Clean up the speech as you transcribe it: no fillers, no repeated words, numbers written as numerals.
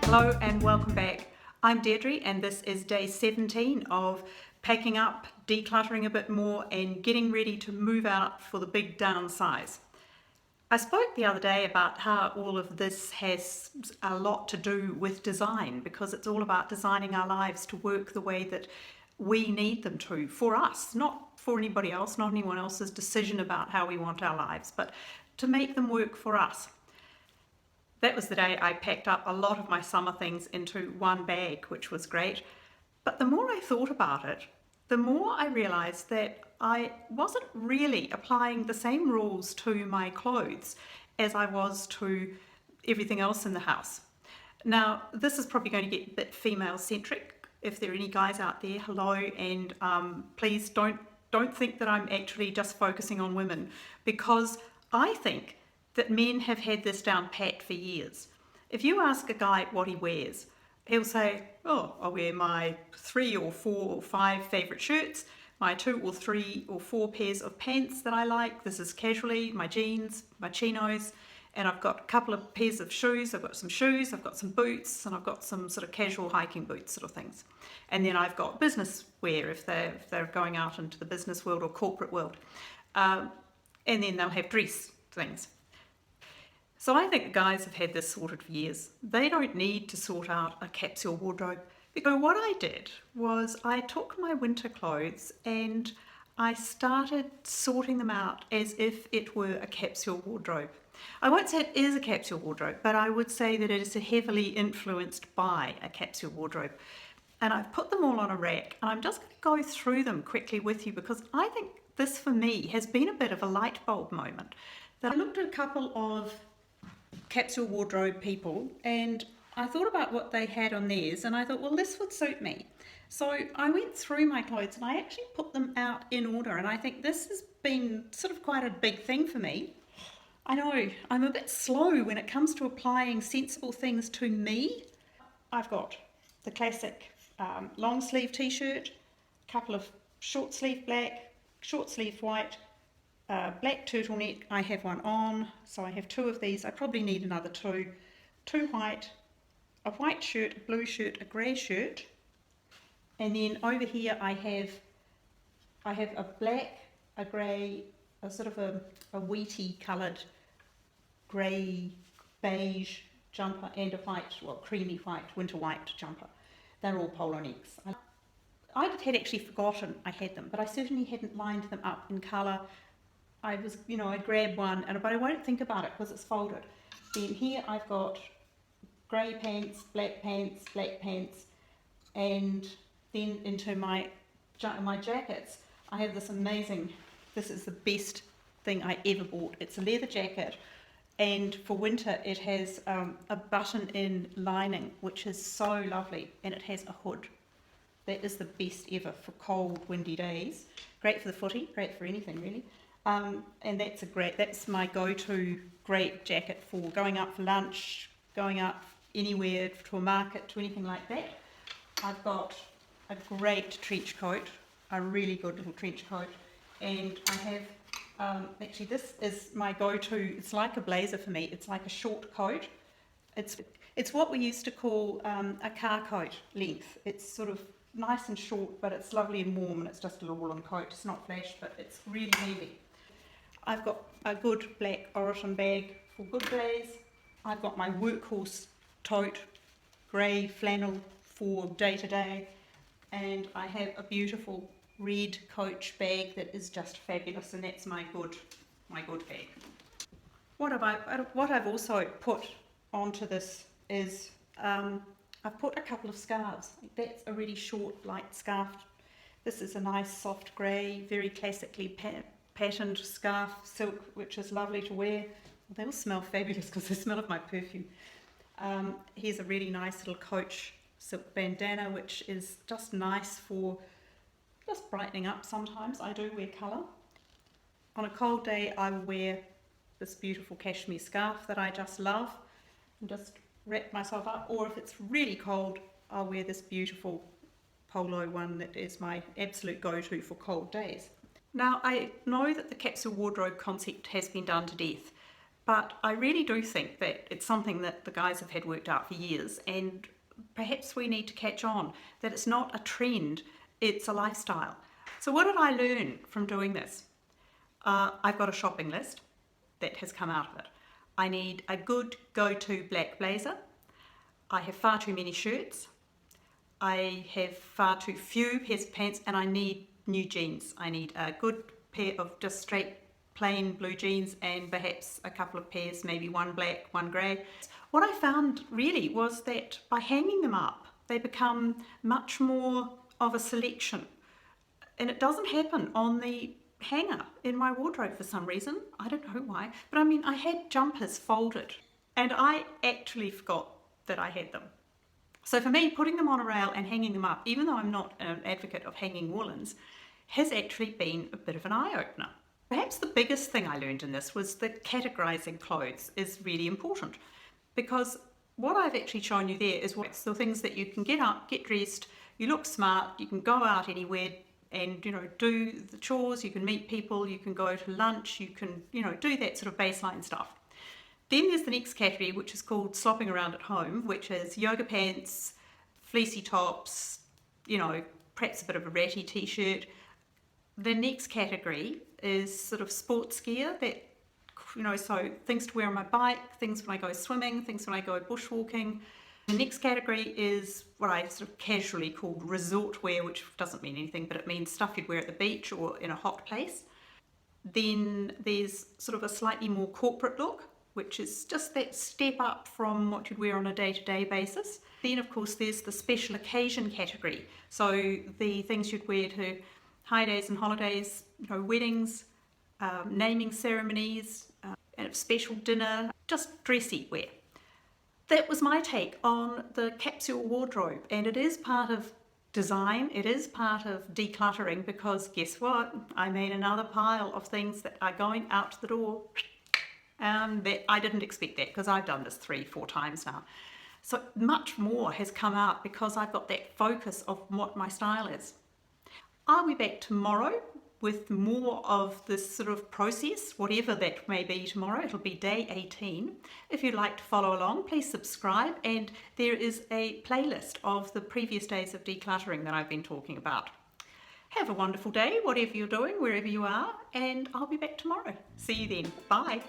Hello and welcome back. I'm Deirdre and this is day 17 of packing up, decluttering a bit more and getting ready to move out for the big downsize. I spoke the other day about how all of this has a lot to do with design, because it's all about designing our lives to work the way that we need them to, for us, not for anybody else, not anyone else's decision about how we want our lives, but to make them work for us. That was the day I packed up a lot of my summer things into one bag, which was great. But the more I thought about it, the more I realised that I wasn't really applying the same rules to my clothes as I was to everything else in the house. Now, this is probably going to get a bit female-centric. If there are any guys out there, hello, and please don't think that I'm actually just focusing on women, because I think that men have had this down pat for years. If you ask a guy what he wears, he'll say, oh, I wear my 3 or 4 or 5 favourite shirts, my 2 or 3 or 4 pairs of pants that I like, this is casually, my jeans, my chinos, and I've got a couple of pairs of shoes, I've got some I've got some boots, and I've got some sort of casual hiking boots sort of things. And then I've got business wear if they're going out into the business world or corporate world. And then they'll have dress things. So I think guys have had this sorted for years. They don't need to sort out a capsule wardrobe. Because what I did was I took my winter clothes and I started sorting them out as if it were a capsule wardrobe. I won't say it is a capsule wardrobe, but I would say that it is heavily influenced by a capsule wardrobe. And I've put them all on a rack, and I'm just going to go through them quickly with you, because I think this for me has been a bit of a light bulb moment. That I looked at a couple of capsule wardrobe people and I thought about what they had on theirs, and I thought, well, this would suit me. So I went through my clothes and I actually put them out in order, and I think this has been sort of quite a big thing for me. I know I'm a bit slow when it comes to applying sensible things to me. I've got the classic long sleeve t-shirt, a couple of short sleeve black, short sleeve white, black turtleneck. I have one on, so I have 2 of these. I probably need another 2 white, a white shirt, a blue shirt, a grey shirt, and then over here I have a black, a grey, a sort of a wheaty coloured grey beige jumper, and a white, well, creamy white, winter white jumper. They're all polo necks. I had actually forgotten I had them, but I certainly hadn't lined them up in colour. I grabbed one, but I won't think about it because it's folded. Then here I've got grey pants, black pants, and then into my jackets, I have this amazing, this is the best thing I ever bought. It's a leather jacket, and for winter it has a button-in lining, which is so lovely, and it has a hood. That is the best ever for cold, windy days. Great for the footy, great for anything really. And that's my go-to great jacket for going out for lunch, going out anywhere, to a market, to anything like that. I've got a great trench coat, a really good little trench coat, and I have, actually this is my go-to, it's like a blazer for me, it's like a short coat. It's what we used to call a car coat length. It's sort of nice and short, but it's lovely and warm, and it's just a little woolen coat. It's not flash, but it's really heavy. I've got a good black Oroton bag for good days. I've got my workhorse tote, grey flannel for day to day, and I have a beautiful red Coach bag that is just fabulous, and that's my good bag. What I've also put onto this is I've put a couple of scarves. That's a really short, light scarf. This is a nice soft grey, very classically patterned scarf, silk, which is lovely to wear. They'll smell fabulous because they smell of my perfume. Here's a really nice little Coach silk bandana, which is just nice for just brightening up sometimes. I do wear colour. On a cold day, I will wear this beautiful cashmere scarf that I just love and just wrap myself up, or if it's really cold, I'll wear this beautiful polo one that is my absolute go-to for cold days. Now, I know that the capsule wardrobe concept has been done to death, But I really do think that it's something that the guys have had worked out for years, and perhaps we need to catch on that it's not a trend, it's a lifestyle. So what did I learn from doing this? I've got a shopping list that has come out of it. I need a good go-to black blazer. I have far too many shirts. I have far too few pairs of pants, and I need new jeans. I need a good pair of just straight plain blue jeans and perhaps a couple of pairs, maybe one black, one grey. What I found really was that by hanging them up, they become much more of a selection. And it doesn't happen on the hanger in my wardrobe for some reason. I don't know why. But I mean, I had jumpers folded and I actually forgot that I had them. So for me, putting them on a rail and hanging them up, even though I'm not an advocate of hanging woolens, has actually been a bit of an eye-opener. Perhaps the biggest thing I learned in this was that categorizing clothes is really important, because what I've actually shown you there is what's the things that you can get up, get dressed, you look smart, you can go out anywhere and do the chores, you can meet people, you can go to lunch, you can do that sort of baseline stuff. Then there's the next category, which is called slopping around at home, which is yoga pants, fleecy tops, perhaps a bit of a ratty t-shirt. The next category is sort of sports gear that, so things to wear on my bike, things when I go swimming, things when I go bushwalking. The next category is what I sort of casually called resort wear, which doesn't mean anything, but it means stuff you'd wear at the beach or in a hot place. Then there's sort of a slightly more corporate look, which is just that step up from what you'd wear on a day-to-day basis. Then, of course, there's the special occasion category. So the things you'd wear to high days and holidays, weddings, naming ceremonies, and a special dinner, just dressy wear. That was my take on the capsule wardrobe, and it is part of design, it is part of decluttering, because guess what? I made another pile of things that are going out the door. That I didn't expect that, because I've done this 3-4 times now. So much more has come out because I've got that focus of what my style is. I'll be back tomorrow with more of this sort of process, whatever that may be tomorrow. It'll be day 18. If you'd like to follow along, please subscribe, and there is a playlist of the previous days of decluttering that I've been talking about. Have a wonderful day, whatever you're doing, wherever you are, and I'll be back tomorrow. See you then. Bye.